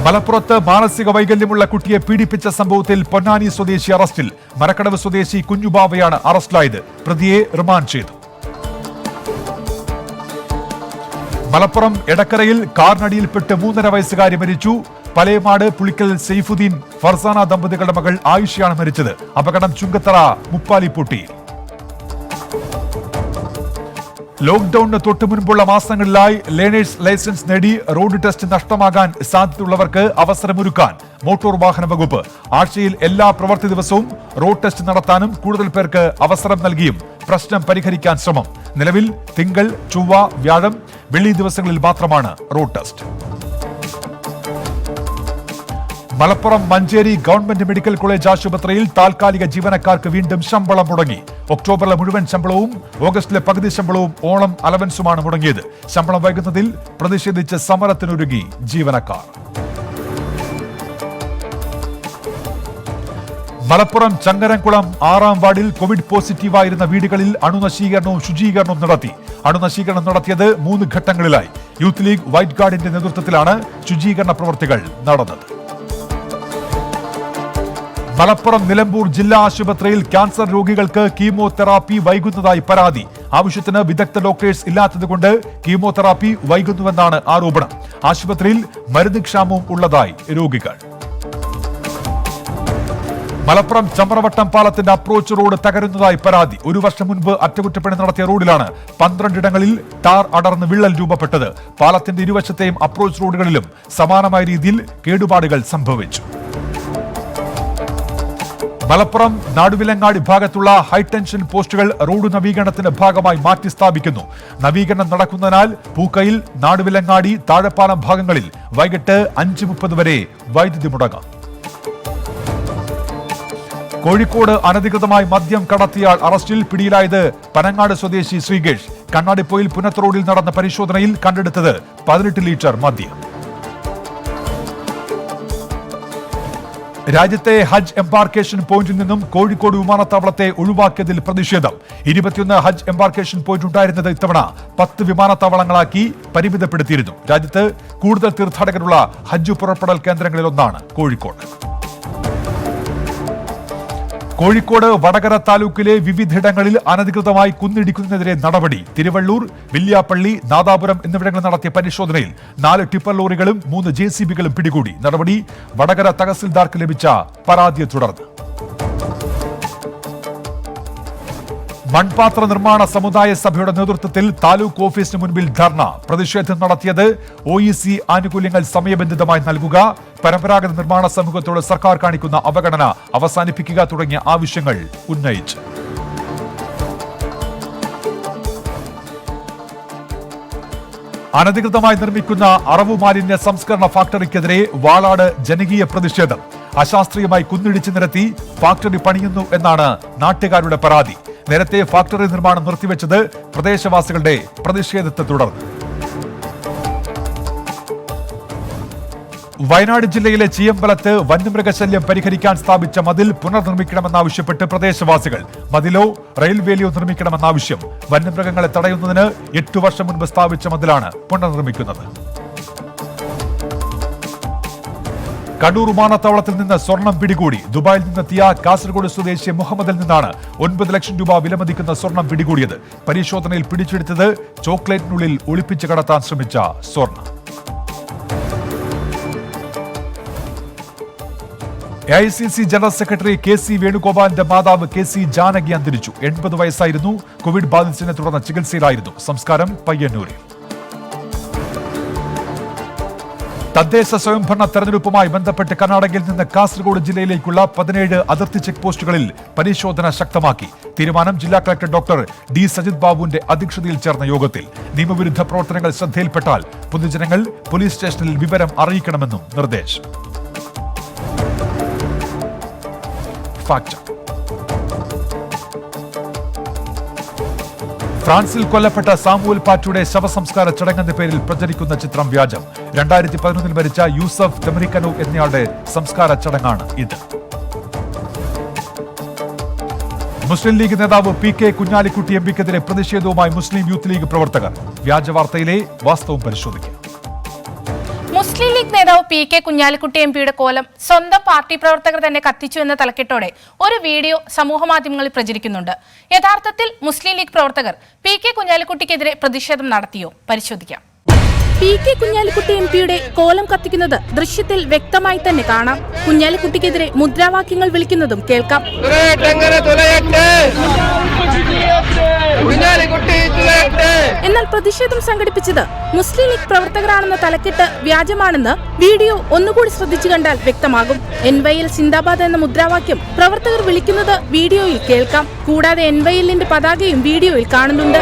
മലപ്പുറത്ത് മാനസിക വൈകല്യമുള്ള കുട്ടിയെ പീഡിപ്പിച്ച സംഭവത്തിൽ പൊന്നാനി സ്വദേശി അറസ്റ്റിൽ. മരക്കടവ് സ്വദേശി കുഞ്ഞുബാവയാണ് അറസ്റ്റിലായത്. പ്രതിയെ റിമാൻഡ് ചെയ്തു. മലപ്പുറം എടക്കരയിൽ കാറിനടിയിൽപ്പെട്ട് 3.5 വയസ്സുകാരി മരിച്ചു. പലേമാട് പുളിക്കൽ സെയ്ഫുദ്ദീൻ ഫർസാന ദമ്പതികളുടെ മകൾ ആയിഷയാണ് മരിച്ചത്. അപകടം ചുങ്കത്തറ മുപ്പാലിപ്പൂട്ടിയിൽ. ലോക്ഡൌണിന് തൊട്ടു മുൻപുള്ള മാസങ്ങളിലായി ലേണേഴ്സ് ലൈസൻസ് നേടി റോഡ് ടെസ്റ്റ് നഷ്ടമാകാൻ സാധ്യതയുള്ളവർക്ക് അവസരമൊരുക്കാൻ മോട്ടോർ വാഹന വകുപ്പ് ആഴ്ചയിൽ എല്ലാ പ്രവൃത്തി ദിവസവും റോഡ് ടെസ്റ്റ് നടത്താനും കൂടുതൽ പേർക്ക് അവസരം നൽകിയും പ്രശ്നം പരിഹരിക്കാൻ ശ്രമം. നിലവിൽ തിങ്കൾ, ചൊവ്വ, വ്യാഴം, വെള്ളി ദിവസങ്ങളിൽ മാത്രമാണ് road test. Malappuram Manjeri government medical college ആശുപത്രിയിൽ താൽക്കാലിക ജീവനക്കാർക്ക് വീണ്ടും ശമ്പളം മുടങ്ങി. ഒക്ടോബറിലെ മുഴുവൻ ശമ്പളവും ഓഗസ്റ്റിലെ പകുതി ശമ്പളവും ഓണം അലവൻസുമാണ് മുടങ്ങിയത്. ശമ്പളം വൈകുന്നതിൽ പ്രതിഷേധിച്ച് സമരത്തിനൊരുങ്ങി ജീവനക്കാർ. മലപ്പുറം ചങ്ങരംകുളം 6-ാം വാർഡിൽ കോവിഡ് പോസിറ്റീവായിരുന്ന വീടുകളിൽ അണുനശീകരണവും ശുചീകരണവും നടത്തി. അണുനശീകരണം നടത്തിയത് 3 ഘട്ടങ്ങളിലായി. യൂത്ത് ലീഗ് വൈറ്റ് ഗാർഡിന്റെ നേതൃത്വത്തിലാണ് ശുചീകരണ പ്രവർത്തികൾ നടന്നത്. മലപ്പുറം നിലമ്പൂർ ജില്ലാ ആശുപത്രിയിൽ ക്യാൻസർ രോഗികൾക്ക് കീമോതെറാപ്പി വൈകുന്നതായി പരാതി. ആവശ്യത്തിന് വിദഗ്ധ ഡോക്ടേഴ്സ് ഇല്ലാത്തതുകൊണ്ട് കീമോതെറാപ്പി വൈകുന്നുവെന്നാണ് ആരോപണം. ആശുപത്രിയിൽ മരുന്ന് ക്ഷാമവും ഉള്ളതായി രോഗികൾ. മലപ്പുറം ചമ്രവട്ടം പാലത്തിന്റെ അപ്രോച്ച് റോഡ് തകരുന്നതായി പരാതി. 1 വർഷം മുൻപ് അറ്റകുറ്റപ്പണി നടത്തിയ റോഡിലാണ് 12 ഇടങ്ങളിൽ ടാർ അടർന്ന് വിള്ളൽ രൂപപ്പെട്ടത്. പാലത്തിന്റെ ഇരുവശത്തെയും അപ്രോച്ച് റോഡുകളിലും സമാനമായ രീതിയിൽ കേടുപാടുകൾ സംഭവിച്ചു. മലപ്പുറം നാടുവിലങ്ങാടി ഭാഗത്തുള്ള ഹൈടെൻഷൻ പോസ്റ്റുകൾ റോഡ് നവീകരണത്തിന്റെ ഭാഗമായി മാറ്റി സ്ഥാപിക്കുന്നു. നവീകരണം നടക്കുന്നതിനാൽ പൂക്കയിൽ, നാടുവിലങ്ങാടി, താഴെപ്പാലം ഭാഗങ്ങളിൽ വൈകിട്ട് 5:30 വരെ വൈദ്യുതി മുടങ്ങാം. കോഴിക്കോട് അനധികൃതമായി മദ്യം കടത്തിയാൾ അറസ്റ്റിൽ. പിടിയിലായത് പനങ്ങാട് സ്വദേശി ശ്രീകേഷ്. കണ്ണാടിപ്പൊയിൽ പുനത്ത് റോഡിൽ നടന്ന പരിശോധനയിൽ കണ്ടെടുത്തത് 18 ലിറ്റർ മദ്യം. രാജ്യത്തെ ഹജ്ജ് എംബാർക്കേഷൻ പോയിന്റിൽ നിന്നും കോഴിക്കോട് വിമാനത്താവളത്തെ ഒഴിവാക്കിയതിൽ പ്രതിഷേധം. 21 ഹജ്ജ് എംബാർക്കേഷൻ പോയിന്റ് ഉണ്ടായിരുന്നത് ഇത്തവണ 10 വിമാനത്താവളങ്ങളാക്കി പരിമിതപ്പെടുത്തിയിരുന്നു. രാജ്യത്ത് കൂടുതൽ തീർത്ഥാടകരുള്ള ഹജ്ജ് പുറപ്പെടൽ കേന്ദ്രങ്ങളിലൊന്നാണ് കോഴിക്കോട്. കോഴിക്കോട് വടകര താലൂക്കിലെ വിവിധയിടങ്ങളിൽ അനധികൃതമായി കുന്നിടിക്കുന്നതിനെതിരെ നടപടി. തിരുവള്ളൂർ, വില്യാപ്പള്ളി, നാദാപുരം എന്നിവിടങ്ങളിൽ നടത്തിയ പരിശോധനയിൽ 4 ടിപ്പർ ലോറികളും 3 JCBകളും പിടികൂടി. നടപടി വടകര തഹസിൽദാർക്ക് ലഭിച്ച പരാതിയെ തുടർന്ന്. മൺപാത്ര നിർമ്മാണ സമുദായ സഭയുടെ നേതൃത്വത്തിൽ താലൂക്ക് ഓഫീസിന് മുൻപിൽ ധർണ. പ്രതിഷേധം നടത്തിയത് OEC ആനുകൂല്യങ്ങൾ സമയബന്ധിതമായി നൽകുക, പരമ്പരാഗത നിർമ്മാണ സമൂഹത്തോട് സർക്കാർ കാണിക്കുന്ന അവഗണന അവസാനിപ്പിക്കുക തുടങ്ങിയ ആവശ്യങ്ങൾ ഉന്നയിച്ചു. അനധികൃതമായി നിർമ്മിക്കുന്ന അറവു മാലിന്യ സംസ്കരണ ഫാക്ടറിക്കെതിരെ വാളാട് ജനകീയ പ്രതിഷേധം. അശാസ്ത്രീയമായി കുന്നിടിച്ചു നിരത്തി ഫാക്ടറി പണിയുന്നു എന്നാണ് നാട്ടുകാരുടെ പരാതി. നേരത്തെ ഫാക്ടറി നിർമ്മാണം നിർത്തിവെച്ചത് പ്രദേശവാസികളുടെ പ്രതിഷേധത്തെ തുടർന്ന്. വയനാട് ജില്ലയിലെ ചീയമ്പലത്ത് വന്യമൃഗശല്യം പരിഹരിക്കാൻ സ്ഥാപിച്ച മതിൽ പുനർനിർമ്മിക്കണമെന്നാവശ്യപ്പെട്ട് പ്രദേശവാസികൾ. മതിലോ റെയിൽവേലിയോ നിർമ്മിക്കണമെന്നാവശ്യം. വന്യമൃഗങ്ങളെ തടയുന്നതിന് 8 വർഷം മുൻപ് സ്ഥാപിച്ച മതിലാണ് പുനർനിർമ്മിക്കുന്നത്. കണ്ണൂർ വിമാനത്താവളത്തിൽ നിന്ന് സ്വർണം പിടികൂടി. ദുബായിൽ നിന്നെത്തിയ കാസർഗോഡ് സ്വദേശി മുഹമ്മദിൽ നിന്നാണ് 9 ലക്ഷം രൂപ വിലമതിക്കുന്ന സ്വർണം പിടികൂടിയത്. പരിശോധനയിൽ പിടിച്ചെടുത്തത് ചോക്ലേറ്റിനുള്ളിൽ ഒളിപ്പിച്ച് കടത്താൻ ശ്രമിച്ച സ്വർണം. AICC ജനറൽ സെക്രട്ടറി KC വേണുഗോപാലിന്റെ മാതാവ് KC ജാനകി അന്തരിച്ചു. 80 വയസ്സായിരുന്നു. കോവിഡ് ബാധിച്ചതിനെ തുടർന്ന് ചികിത്സയിലായിരുന്നു. സംസ്കാരം പയ്യന്നൂരിൽ. തദ്ദേശ സ്വയംഭരണ തെരഞ്ഞെടുപ്പുമായി ബന്ധപ്പെട്ട് കർണാടകയിൽ നിന്ന് കാസർഗോഡ് ജില്ലയിലേക്കുള്ള 17 അതിർത്തി ചെക്ക് പോസ്റ്റുകളിൽ പരിശോധന ശക്തമാക്കി. തീരുമാനം ജില്ലാ കളക്ടർ ഡോക്ടർ D സജിത് ബാബുവിന്റെ അധ്യക്ഷതയിൽ ചേർന്ന യോഗത്തിൽ. നിയമവിരുദ്ധ പ്രവർത്തനങ്ങൾ ശ്രദ്ധയിൽപ്പെട്ടാൽ പൊതുജനങ്ങൾ പോലീസ് സ്റ്റേഷനിൽ വിവരം അറിയിക്കണമെന്നും നിർദ്ദേശം. ഫ്രാൻസിൽ കൊല്ലപ്പെട്ട സാമുവൽ പാറ്റയുടെ ശവസംസ്കാര ചടങ്ങെന്ന പേരിൽ പ്രചരിക്കുന്ന ചിത്രം വ്യാജം. 2011 മരിച്ച യൂസഫ് തെമരിക്കനോ എന്നയാളുടെ സംസ്കാര ചടങ്ങാണ് ഇത്. മുസ്ലിം ലീഗ് നേതാവ് PK കുഞ്ഞാലിക്കുട്ടി MPക്കെതിരെ പ്രതിഷേധവുമായി മുസ്ലിം യൂത്ത് ലീഗ് പ്രവർത്തകർ. വ്യാജവാർത്തയിലെ വാസ്തവം പരിശോധിക്കും.
മുസ്ലിം ലീഗ് നേതാവ് PK കുഞ്ഞാലിക്കുട്ടി MPയുടെ കോലം സ്വന്തം പാർട്ടി പ്രവർത്തകർ തന്നെ കത്തിച്ചു എന്ന തലക്കെട്ടോടെ ഒരു വീഡിയോ സമൂഹമാധ്യമങ്ങളിൽ പ്രചരിക്കുന്നുണ്ട്. യഥാർത്ഥത്തിൽ മുസ്ലിം ലീഗ് പ്രവർത്തകർ PK കുഞ്ഞാലിക്കുട്ടിക്കെതിരെ പ്രതിഷേധം നടത്തിയോ? പരിശോധിക്കാം. PK കുഞ്ഞാലിക്കുട്ടി MPയുടെ കോലം കത്തിക്കുന്നത് ദൃശ്യത്തിൽ വ്യക്തമായി തന്നെ കാണാം. കുഞ്ഞാലിക്കുട്ടിക്കെതിരെ മുദ്രാവാക്യങ്ങൾ വിളിക്കുന്നതും കേൾക്കാം. എന്നാൽ പ്രതിഷേധം സംഘടിപ്പിച്ചത് മുസ്ലിം ലീഗ് പ്രവർത്തകരാണെന്ന തലക്കെട്ട് വ്യാജമാണെന്ന് വീഡിയോ ഒന്നുകൂടി ശ്രദ്ധിച്ചു കണ്ടാൽ വ്യക്തമാകും. NYL സിന്ദാബാദ് എന്ന മുദ്രാവാക്യം പ്രവർത്തകർ വിളിക്കുന്നത് വീഡിയോയിൽ കേൾക്കാം. കൂടാതെ NYLന്റെ പതാകയും വീഡിയോയിൽ കാണുന്നുണ്ട്.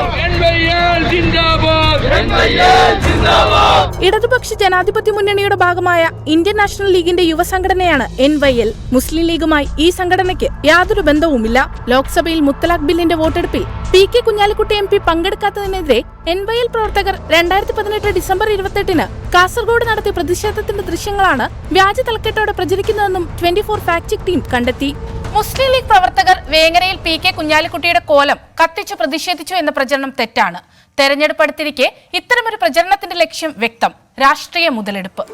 ഇടതുപക്ഷ ജനാധിപത്യ മുന്നണിയുടെ ഭാഗമായ ഇന്ത്യൻ നാഷണൽ ലീഗിന്റെ യുവസംഘടനയാണ് NYL. മുസ്ലിം ലീഗുമായി ഈ സംഘടനയ്ക്ക് യാതൊരു ബന്ധവുമില്ല. ലോക്സഭയിൽ മുത്തലാഖ് ബില്ലിന്റെ വോട്ടെടുപ്പിൽ PK കുഞ്ഞാലിക്കുട്ടി MP പങ്കെടുക്കാത്തതിനെതിരെ NYL പ്രവർത്തകർ 2018 ഡിസംബർ 28-ന് കാസർഗോഡ് നടത്തിയ പ്രതിഷേധത്തിന്റെ ദൃശ്യങ്ങളാണ് വ്യാജ തലക്കെട്ടോടെ പ്രചരിക്കുന്നതെന്നും 24 ഫാക്ട് ചെക്ക് ടീം കണ്ടെത്തി. മുസ്ലിം ലീഗ് പ്രവർത്തകർ വേങ്ങരയിൽ PK കുഞ്ഞാലിക്കുട്ടിയുടെ കോലം കത്തിച്ച് പ്രതിഷേധിച്ചു എന്ന പ്രചരണം തെറ്റാണ്. തെരഞ്ഞെടുപ്പ് അടുത്തിരിക്കെ ഇത്തരമൊരു പ്രചരണത്തിന്റെ ലക്ഷ്യം വ്യക്തം: രാഷ്ട്രീയ മുതലെടുപ്പ്.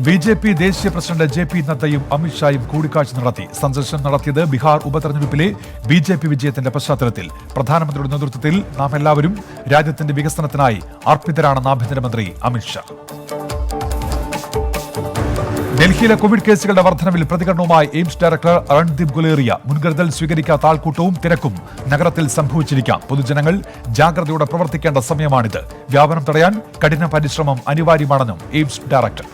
BJP ദേശീയ പ്രസിഡന്റ് JP നദ്ദയും അമിത്ഷായും കൂടിക്കാഴ്ച നടത്തി. സന്ദർശനം നടത്തിയത് ബീഹാർ ഉപതെരഞ്ഞെടുപ്പിലെ BJP വിജയത്തിന്റെ പശ്ചാത്തലത്തിൽ. പ്രധാനമന്ത്രിയുടെ നേതൃത്വത്തിൽ നാം എല്ലാവരും രാജ്യത്തിന്റെ വികസനത്തിനായി അർപ്പിതരാണെന്ന് ആഭ്യന്തരമന്ത്രി അമിത്ഷാ. ഡൽഹിയിലെ കോവിഡ് കേസുകളുടെ വർധനവിൽ പ്രതികരണവുമായി എയിംസ് ഡയറക്ടർ രൺദീപ് ഗുലേറിയ. മുൻകരുതൽ സ്വീകരിക്കാത്ത ആൾക്കൂട്ടവും തിരക്കും നഗരത്തിൽ സംഭവിച്ചിരിക്കാം. പൊതുജനങ്ങൾ ജാഗ്രതയോടെ പ്രവർത്തിക്കേണ്ട സമയമാണിത്. വ്യാപനം തടയാൻ കഠിന പരിശ്രമം അനിവാര്യമാണെന്നും എയിംസ് ഡയറക്ടർ.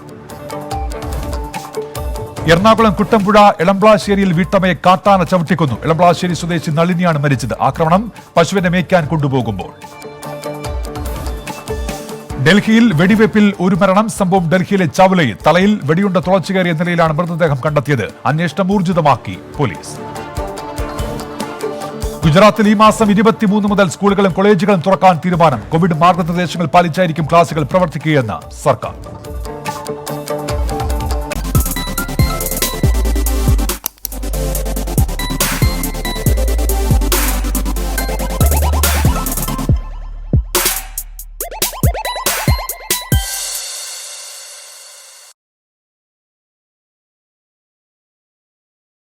എറണാകുളം കുട്ടമ്പുഴ എളംപ്ലാശ്ശേരിയിൽ വീട്ടമ്മയെ കാട്ടാന ചവിട്ടിക്കൊന്നു. എളംപ്ലാശ്ശേരി സ്വദേശി നളിനിയാണ് മരിച്ചത്. ആക്രമണം പശുവിനെ മേയ്ക്കാൻ കൊണ്ടുപോകുമ്പോൾ. ഡൽഹിയിൽ വെടിവയ്പിൽ ഒരു മരണം. സംഭവം ഡൽഹിയിലെ ചാവലയിൽ. തലയിൽ വെടിയുണ്ട തുളച്ചുകയറിയ നിലയിലാണ് മൃതദേഹം കണ്ടെത്തിയത്. അന്വേഷണം ഊർജിതമാക്കി പോലീസ്. ഗുജറാത്തിൽ ഈ മാസം 23 മുതൽ സ്കൂളുകളും കോളേജുകളും തുറക്കാൻ തീരുമാനം. കോവിഡ് മാർഗനിർദ്ദേശങ്ങൾ പാലിച്ചായിരിക്കും ക്ലാസുകൾ പ്രവർത്തിക്കുകയെന്ന് സർക്കാർ.